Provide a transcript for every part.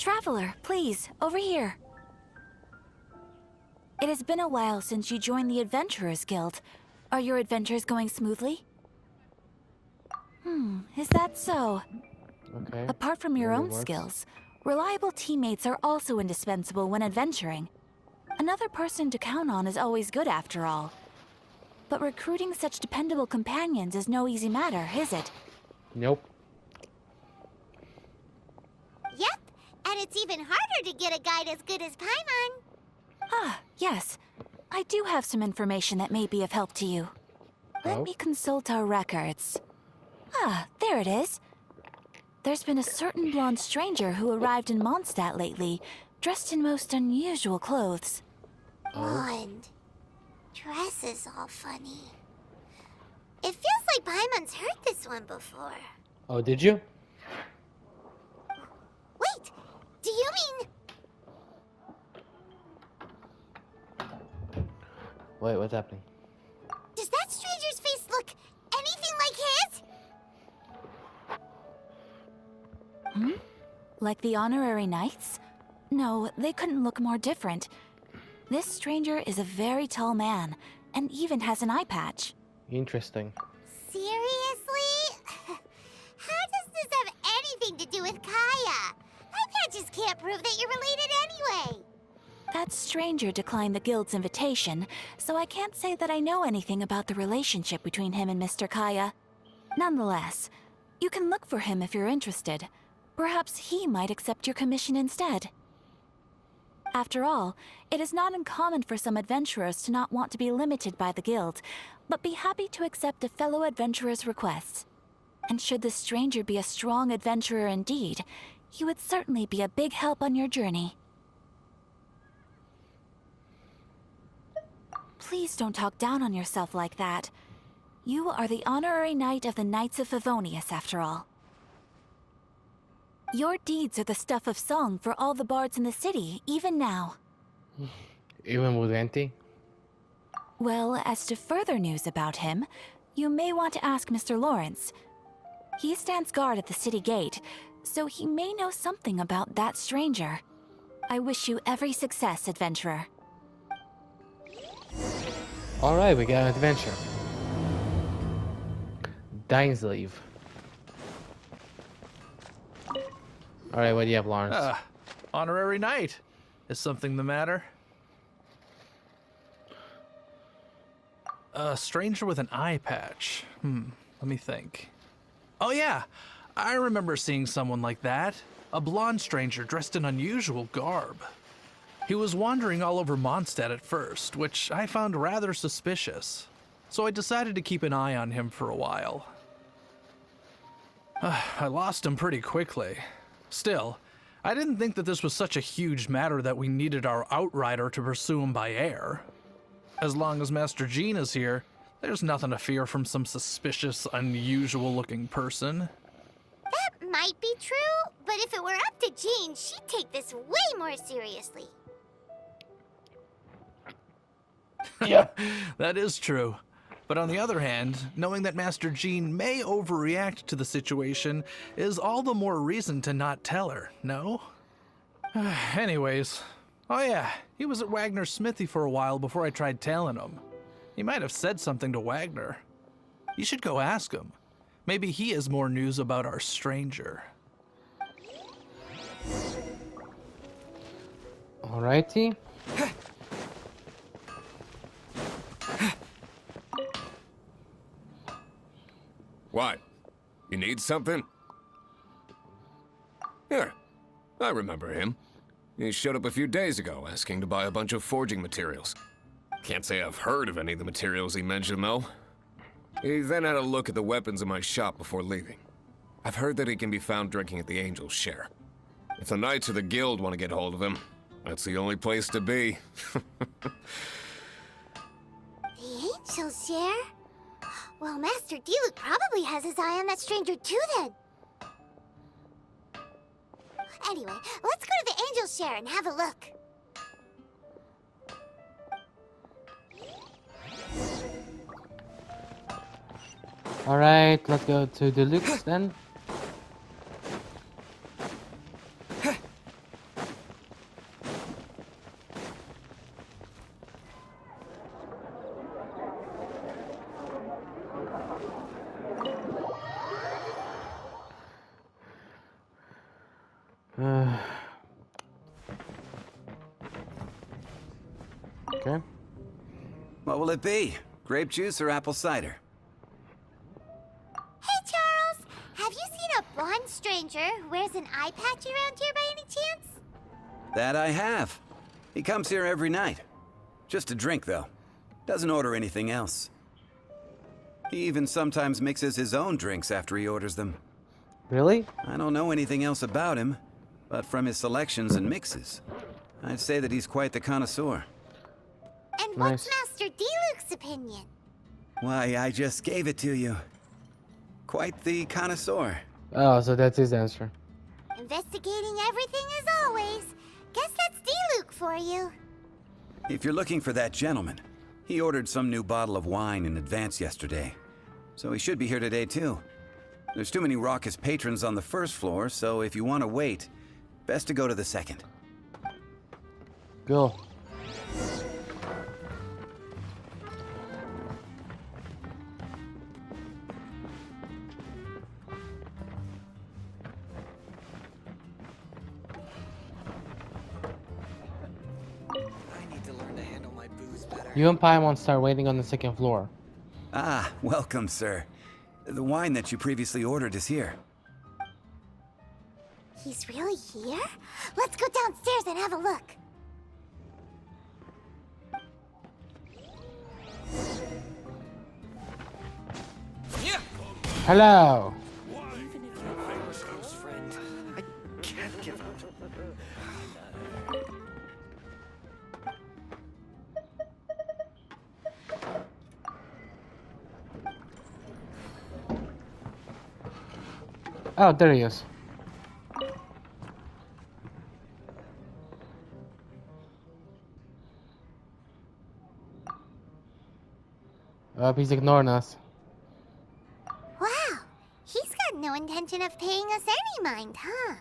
Traveler, please, over here. It has been a while since you joined the Adventurers Guild. Are your adventures going smoothly? Is that so? Okay. Apart from your Maybe it own works. skills, reliable teammates are also indispensable when adventuring. Another person to count on is always good after all. But recruiting such dependable companions is no easy matter, is it? Nope. Yep, and it's even harder to get a guide as good as Paimon. Ah, yes. I do have some information that may be of help to you. Let me consult our records. Ah, there it is. There's been a certain blonde stranger who arrived in Mondstadt lately, dressed in most unusual clothes. Blonde. Dress is all funny. It feels like Paimon's heard this one before. Oh, did you? Wait, do you mean... Wait, what's happening? Does that stranger's face look anything like his? Like the honorary knights? No, they couldn't look more different. This stranger is a very tall man, and even has an eye patch. Interesting. Seriously? How does this have anything to do with Kaya? Eye patches can't prove that you're related anyway. That stranger declined the guild's invitation, so I can't say that I know anything about the relationship between him and Mr. Kaya. Nonetheless, you can look for him if you're interested. Perhaps he might accept your commission instead. After all, it is not uncommon for some adventurers to not want to be limited by the guild, but be happy to accept a fellow adventurer's requests. And should the stranger be a strong adventurer indeed, he would certainly be a big help on your journey. Please don't talk down on yourself like that. You are the honorary knight of the Knights of Favonius, after all. Your deeds are the stuff of song for all the bards in the city, even now. Even with Auntie? Well, as to further news about him, you may want to ask Mr. Lawrence. He stands guard at the city gate, so he may know something about that stranger. I wish you every success, adventurer. Alright, we got an adventure. Dain's leave. Alright, what do you have, Lawrence? Honorary knight. Is something the matter? A stranger with an eye patch. Let me think. Oh yeah, I remember seeing someone like that. A blonde stranger dressed in unusual garb. He was wandering all over Mondstadt at first, which I found rather suspicious. So I decided to keep an eye on him for a while. I lost him pretty quickly. Still, I didn't think that this was such a huge matter that we needed our outrider to pursue him by air. As long as Master Jean is here, there's nothing to fear from some suspicious, unusual-looking person. That might be true, but if it were up to Jean, she'd take this way more seriously. Yeah. That is true. But on the other hand, knowing that Master Jean may overreact to the situation is all the more reason to not tell her, no? Anyways, oh yeah, he was at Wagner's smithy for a while before I tried tailing him. He might have said something to Wagner. You should go ask him. Maybe he has more news about our stranger. Alrighty. What? You need something? Here, I remember him. He showed up a few days ago asking to buy a bunch of forging materials. Can't say I've heard of any of the materials he mentioned, though. He then had a look at the weapons in my shop before leaving. I've heard that he can be found drinking at the Angel's Share. If the Knights of the Guild want to get hold of him, that's the only place to be. The Angel's Share? Well, Master Diluc probably has his eye on that stranger too, then. Anyway, let's go to the Angel's Share and have a look. Alright, let's go to Deluxe then. Okay. What will it be? Grape juice or apple cider? Hey, Charles! Have you seen a blonde stranger who wears an eye patch around here by any chance? That I have. He comes here every night. Just to drink, though. Doesn't order anything else. He even sometimes mixes his own drinks after he orders them. Really? I don't know anything else about him, but from his selections and mixes, I'd say that he's quite the connoisseur. And Nice. what's Master D-Luke's opinion? Why, I just gave it to you. Quite the connoisseur. Oh, so that's his answer. Investigating everything as always. Guess that's D-Luke for you. If you're looking for that gentleman, he ordered some new bottle of wine in advance yesterday. So he should be here today, too. There's too many raucous patrons on the first floor, so if you want to wait, best to go to the second. Go. I need to learn to handle my booze better. You and Paimon start waiting on the second floor. Ah, welcome, sir. The wine that you previously ordered is here. He's really here? Let's go downstairs and have a look. Hello. Even if you're my most close friend, I can't give up. Oh, there he is. He's ignoring us. Wow, he's got no intention of paying us any mind, huh?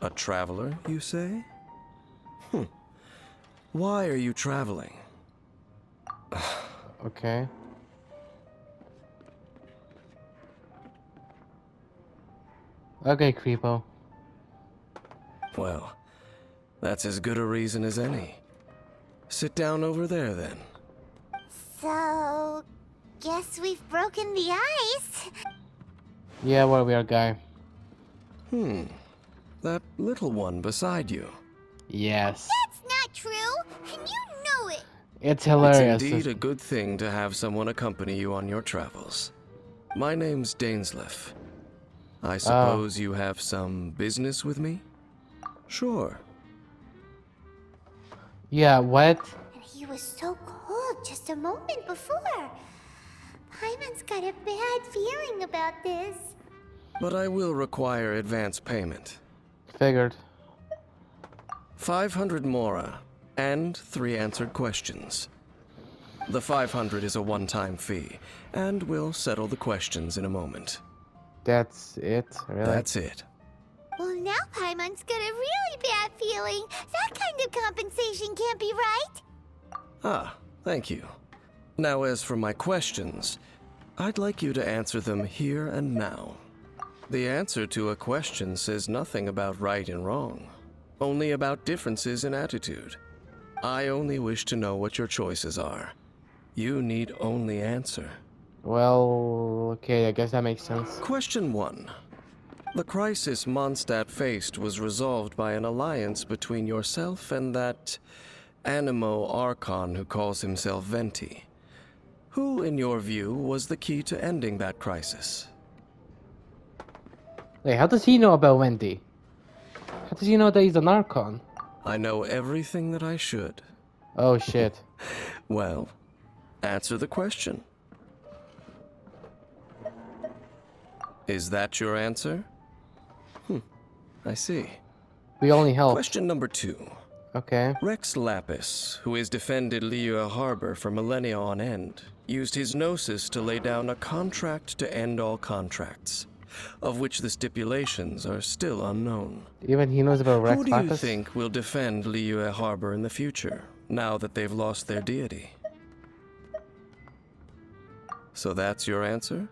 A traveler, you say? Why are you traveling? Okay. Okay, creepo. Well, that's as good a reason as any. Sit down over there, then. So, guess we've broken the ice. Yeah, what a weird guy. That little one beside you. Yes. That's not true, and you know it. It's hilarious. It's indeed a good thing to have someone accompany you on your travels. My name's Dainsleif. I suppose you have some business with me? Sure. Yeah, what? And he was so cold just a moment before. Paimon's got a bad feeling about this. But I will require advance payment. Figured. 500 mora, and 3 answered questions. The 500 is a one-time fee, and we'll settle the questions in a moment. That's it? Really? That's it. Well, now Paimon's got a really bad feeling. That kind of compensation can't be right. Ah, thank you. Now, as for my questions, I'd like you to answer them here and now. The answer to a question says nothing about right and wrong, only about differences in attitude. I only wish to know what your choices are. You need only answer. Well, okay, I guess that makes sense. Question 1. The crisis Mondstadt faced was resolved by an alliance between yourself and that Animo Archon who calls himself Venti. Who, in your view, was the key to ending that crisis? Wait, how does he know about Wendy? How does he know that he's an Archon? I know everything that I should. Oh shit. Well, answer the question. Is that your answer? I see. We only help. Question number 2. Okay. Rex Lapis, who has defended Liyue Harbor for millennia on end, used his gnosis to lay down a contract to end all contracts, of which the stipulations are still unknown. Even he knows about Rex Who do you Lapis? think will defend Liyue Harbor in the future, now that they've lost their deity? So that's your answer?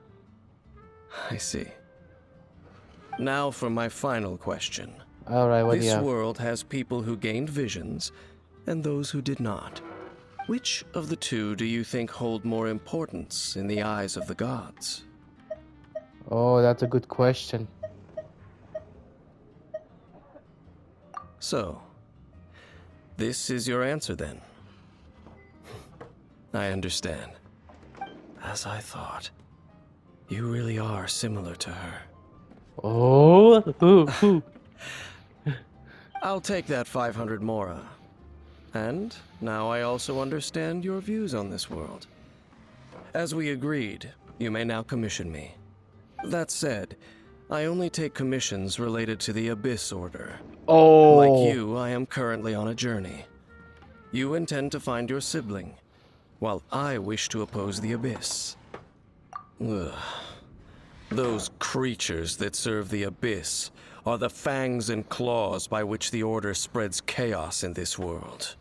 I see. Now for my final question. Alright, what do you This have? world has people who gained visions and those who did not. Which of the two do you think hold more importance in the eyes of the gods? Oh, that's a good question. So, this is your answer then. I understand. As I thought. You really are similar to her. Oh, ooh. I'll take that 500 mora. And now I also understand your views on this world. As we agreed, you may now commission me. That said, I only take commissions related to the Abyss Order. Oh. Like you, I am currently on a journey. You intend to find your sibling, while I wish to oppose the Abyss. Ugh. Those creatures that serve the Abyss are the fangs and claws by which the Order spreads chaos in this world.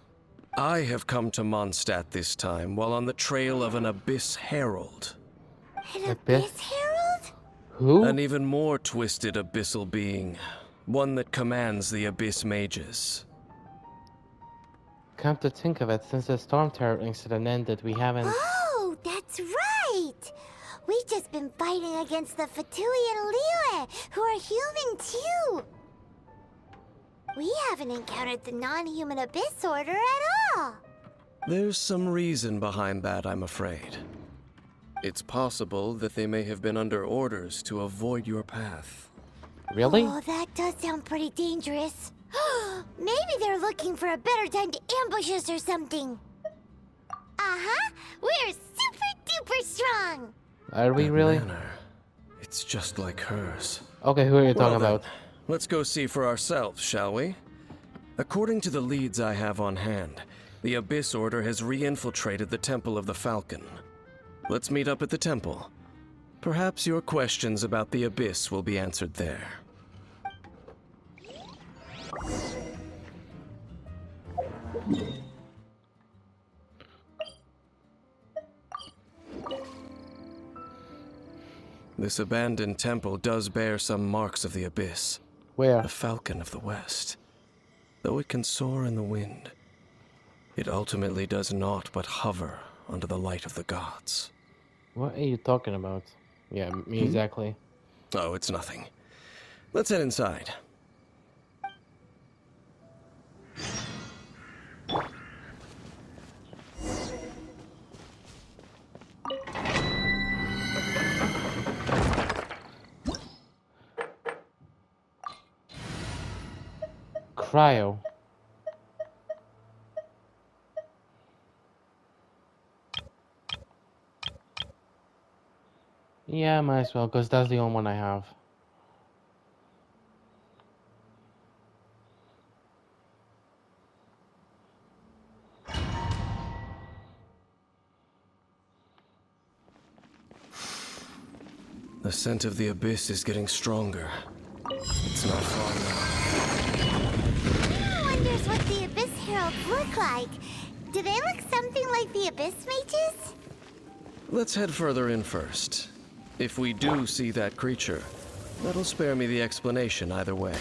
I have come to Mondstadt this time while on the trail of an Abyss Herald. An Abyss? Abyss Herald? Who? An even more twisted abyssal being. One that commands the Abyss Mages. Come to think of it, since the Storm Terror incident ended, we haven't... Oh, that's right! We've just been fighting against the Fatui and Liyue, who are human too! We haven't encountered the non-human Abyss Order at all! There's some reason behind that, I'm afraid. It's possible that they may have been under orders to avoid your path. Really? Oh, that does sound pretty dangerous. Maybe they're looking for a better time to ambush us or something. Uh-huh! We're super-duper strong! Are we That really? manner, it's just like hers. Okay, who are you Well talking then, about? let's go see for ourselves, shall we? According to the leads I have on hand, the Abyss Order has re-infiltrated the Temple of the Falcon. Let's meet up at the temple. Perhaps your questions about the Abyss will be answered there. This abandoned temple does bear some marks of the Abyss. Where? The Falcon of the West. Though it can soar in the wind, it ultimately does naught but hover under the light of the gods. What are you talking about? Yeah, me exactly. Oh, it's nothing. Let's head inside. Cryo. Yeah, might as well, because that's the only one I have. The scent of the Abyss is getting stronger. It's not far now. I wonders what the Abyss Heralds look like. Do they look something like the Abyss Mages? Let's head further in first. If we do see that creature, that'll spare me the explanation either way.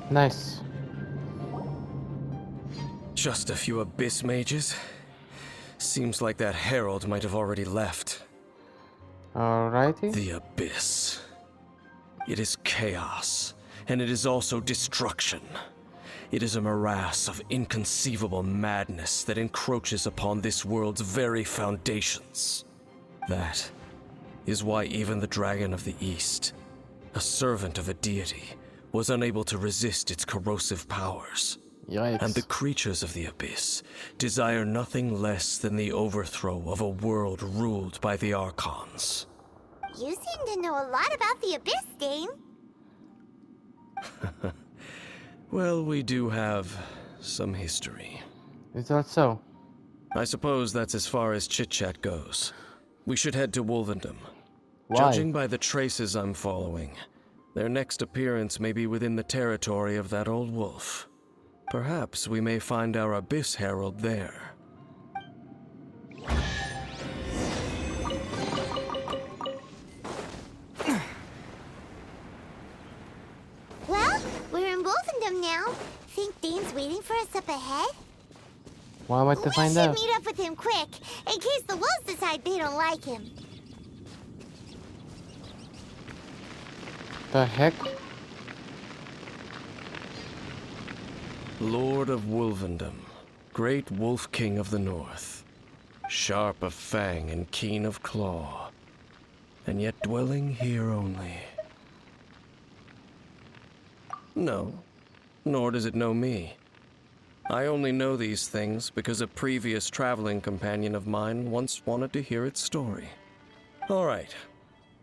Nice. Just a few Abyss Mages? Seems like that Herald might have already left. Alrighty. The Abyss. It is chaos, and it is also destruction. It is a morass of inconceivable madness that encroaches upon this world's very foundations. That is why even the Dragon of the East, a servant of a deity, was unable to resist its corrosive powers. Yikes. And the creatures of the Abyss desire nothing less than the overthrow of a world ruled by the Archons. You seem to know a lot about the Abyss, Dain. Well, we do have some history. Is that so? I suppose that's as far as chit-chat goes. We should head to Wolvendom. Why? Judging by the traces I'm following, their next appearance may be within the territory of that old wolf. Perhaps we may find our Abyss Herald there. him now. Think Dain's waiting for us up ahead? Why am I to find We should out? meet up with him quick, in case the wolves decide they don't like him. The heck? Lord of Wolvendom, great Wolf King of the North, sharp of fang and keen of claw, and yet dwelling here only. No, nor does it know me. I only know these things because a previous traveling companion of mine once wanted to hear its story. All right,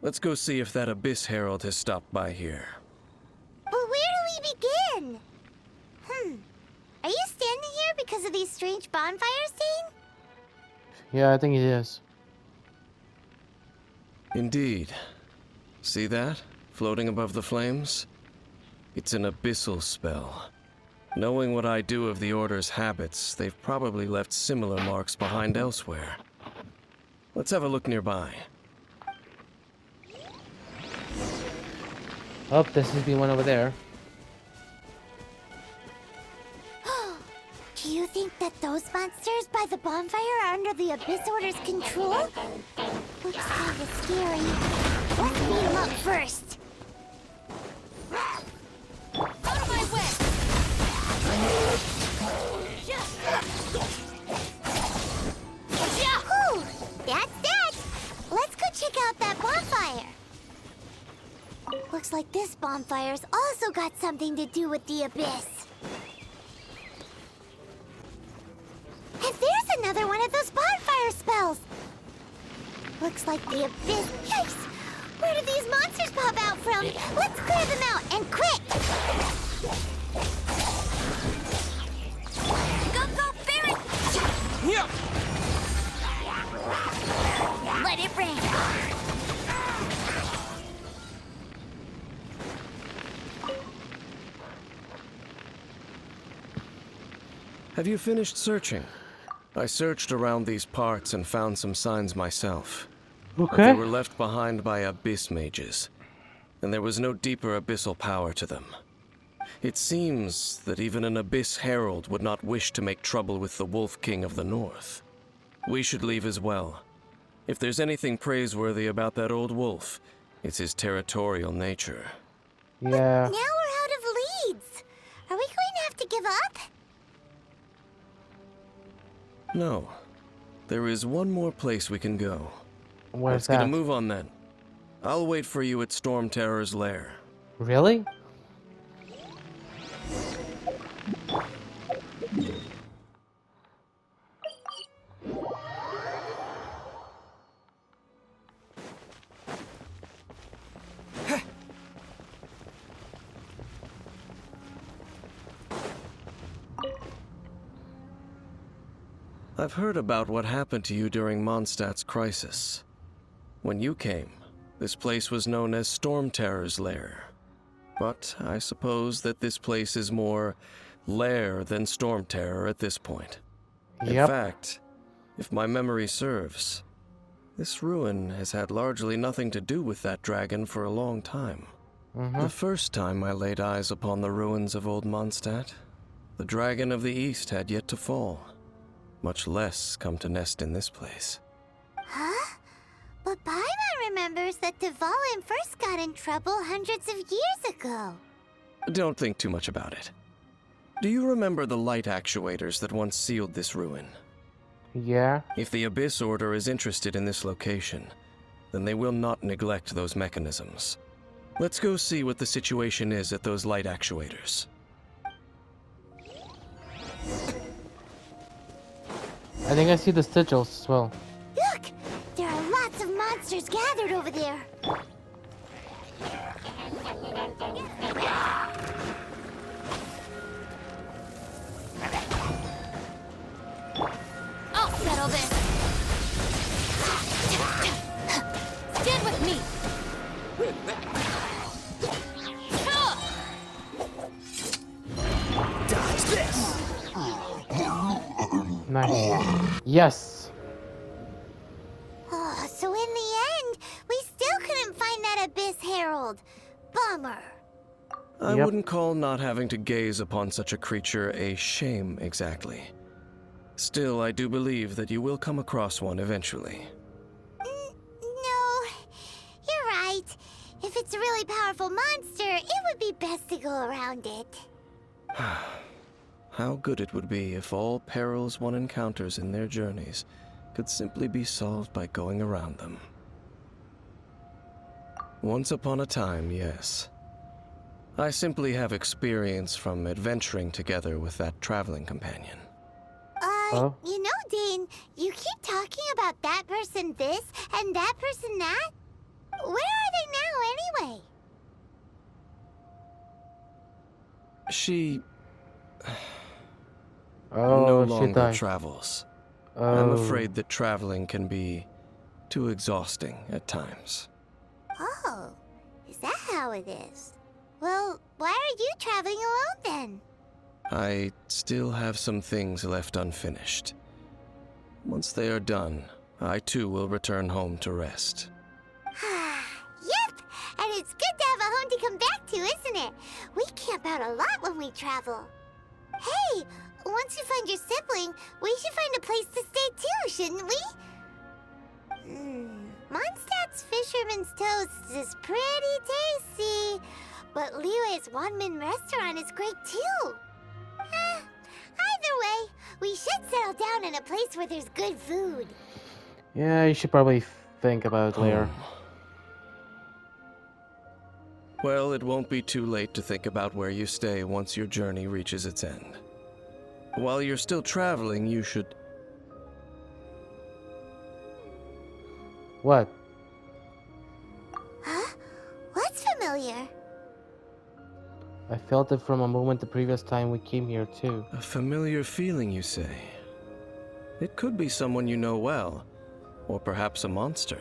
let's go see if that Abyss Herald has stopped by here. But where do we begin? Are you standing here because of these strange bonfires, Dain? Yeah, I think it is. Indeed. See that? Floating above the flames? It's an abyssal spell. Knowing what I do of the Order's habits, they've probably left similar marks behind elsewhere. Let's have a look nearby. Oh, this is the one over there. Do you think that those monsters by the bonfire are under the Abyss Order's control? Looks kind of scary. Let's beat them up first. Out of my way! Yahoo! That's that! Let's go check out that bonfire. Looks like this bonfire's also got something to do with the Abyss. And there's another one of those bonfire spells! Looks like the Abyss... Yikes! Where did these monsters pop out from? Let's clear them out, and quick! Go, Barret! Yeah. Let it rain! Have you finished searching? I searched around these parts and found some signs myself. They Okay. were left behind by abyss mages, and there was no deeper abyssal power to them. It seems that even an Abyss Herald would not wish to make trouble with the Wolf King of the North. We should leave as well. If there's anything praiseworthy about that old wolf, it's his territorial nature. Yeah. Now we're out of leads. Are we going to have to give up? No. There is one more place we can go. Where's Let's get that? a move on then. I'll wait for you at Storm Terror's lair. Really? I've heard about what happened to you during Mondstadt's crisis. When you came, this place was known as Storm Terror's lair. But I suppose that this place is more lair than Storm Terror at this point. In Yep. fact, if my memory serves, this ruin has had largely nothing to do with that dragon for a long time. The first time I laid eyes upon the ruins of Old Mondstadt, the dragon of the East had yet to fall, much less come to nest in this place. Huh? But Paimon remembers that Dvalin first got in trouble hundreds of years ago. Don't think too much about it. Do you remember the light actuators that once sealed this ruin? Yeah. If the Abyss Order is interested in this location, then they will not neglect those mechanisms. Let's go see what the situation is at those light actuators. I think I see the sigils as well. Look! There are lots of monsters gathered over there. I'll settle this! Stand with me! Dodge this! Nice. Yes. Oh, so in the end, we still couldn't find that Abyss Herald. Bummer. I Yep. wouldn't call not having to gaze upon such a creature a shame exactly. Still, I do believe that you will come across one eventually. No, you're right. If it's a really powerful monster, it would be best to go around it. How good it would be if all perils one encounters in their journeys could simply be solved by going around them. Once upon a time, yes. I simply have experience from adventuring together with that traveling companion. Oh? You know, Dain, you keep talking about that person this and that person that. Where are they now, anyway? She Oh, no she longer died. travels. Oh. I'm afraid that traveling can be too exhausting at times. Oh, is that how it is? Well, why are you traveling alone then? I still have some things left unfinished. Once they are done, I too will return home to rest. Yep, and it's good to have a home to come back to, isn't it? We camp out a lot when we travel. Hey, once you find your sibling, we should find a place to stay too, shouldn't we? Mondstadt's Fisherman's Toast is pretty tasty, but Liyue's one-man restaurant is great too. Either way, we should settle down in a place where there's good food. Yeah, you should probably think about it later. Well, it won't be too late to think about where you stay once your journey reaches its end. While you're still traveling, you should... What? Huh? What's familiar? I felt it from a moment the previous time we came here too. A familiar feeling, you say? It could be someone you know well, or perhaps a monster.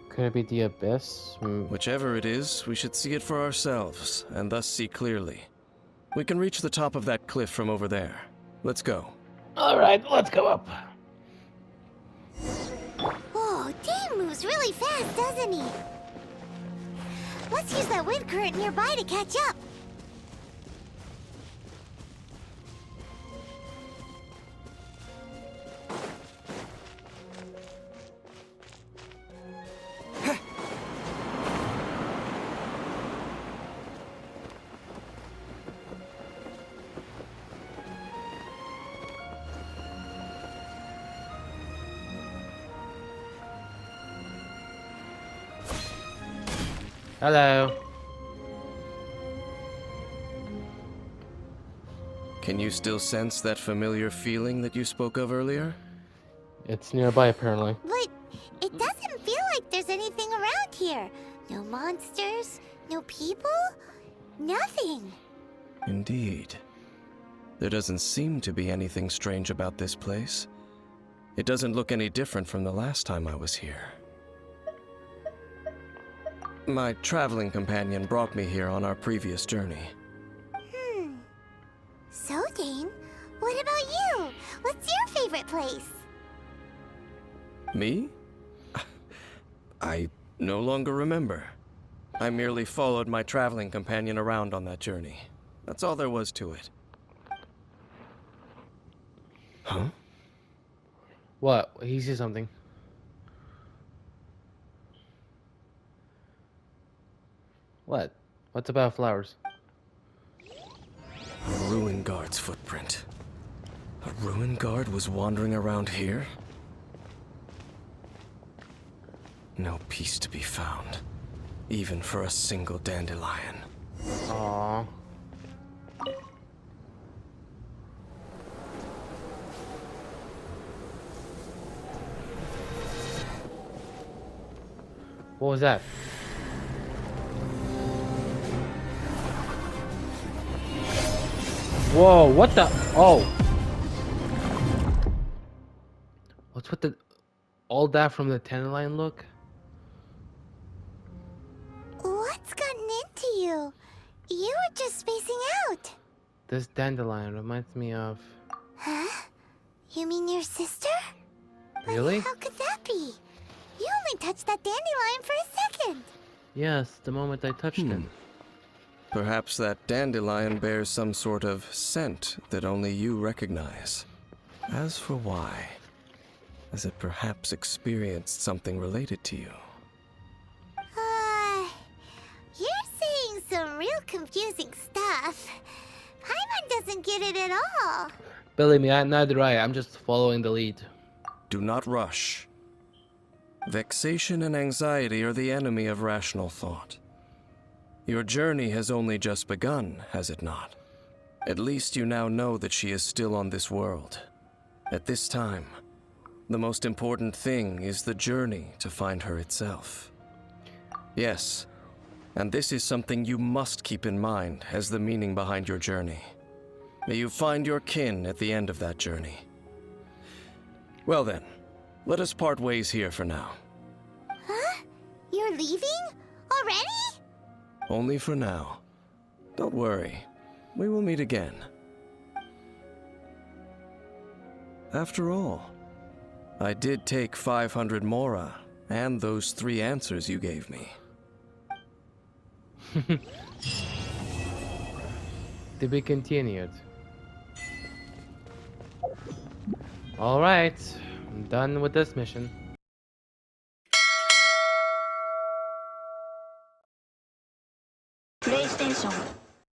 Could it be the abyss? Whichever it is, we should see it for ourselves, and thus see clearly. We can reach the top of that cliff from over there. Let's go. Alright, let's go up. Whoa, Dain moves really fast, doesn't he? Let's use that wind current nearby to catch up. Hello. Can you still sense that familiar feeling that you spoke of earlier? It's nearby apparently. But it doesn't feel like there's anything around here. No monsters, no people, nothing. Indeed. There doesn't seem to be anything strange about this place. It doesn't look any different from the last time I was here. My traveling companion brought me here on our previous journey. So, Dain, what about you? What's your favorite place? Me? I no longer remember. I merely followed my traveling companion around on that journey. That's all there was to it. Huh? What? He sees something. What? What's about flowers? A ruin guard's footprint. A ruin guard was wandering around here? No peace to be found, even for a single dandelion. Aww. What was that? Whoa, what the? Oh. What's with the... all that from the dandelion look? What's gotten into you? You were just spacing out. This dandelion reminds me of... Huh? You mean your sister? Really? How could that be? You only touched that dandelion for a second. Yes, the moment I touched it. Perhaps that dandelion bears some sort of scent that only you recognize. As for why, has it perhaps experienced something related to you? You're saying some real confusing stuff. Paimon doesn't get it at all. Believe me, neither I. I'm just following the lead. Do not rush. Vexation and anxiety are the enemy of rational thought. Your journey has only just begun, has it not? At least you now know that she is still on this world. At this time, the most important thing is the journey to find her itself. Yes, and this is something you must keep in mind as the meaning behind your journey. May you find your kin at the end of that journey. Well then, let us part ways here for now. Huh? You're leaving? Already? Only for now. Don't worry, we will meet again. After all, I did take 500 mora and those 3 answers you gave me. To be continued. Alright, I'm done with this mission.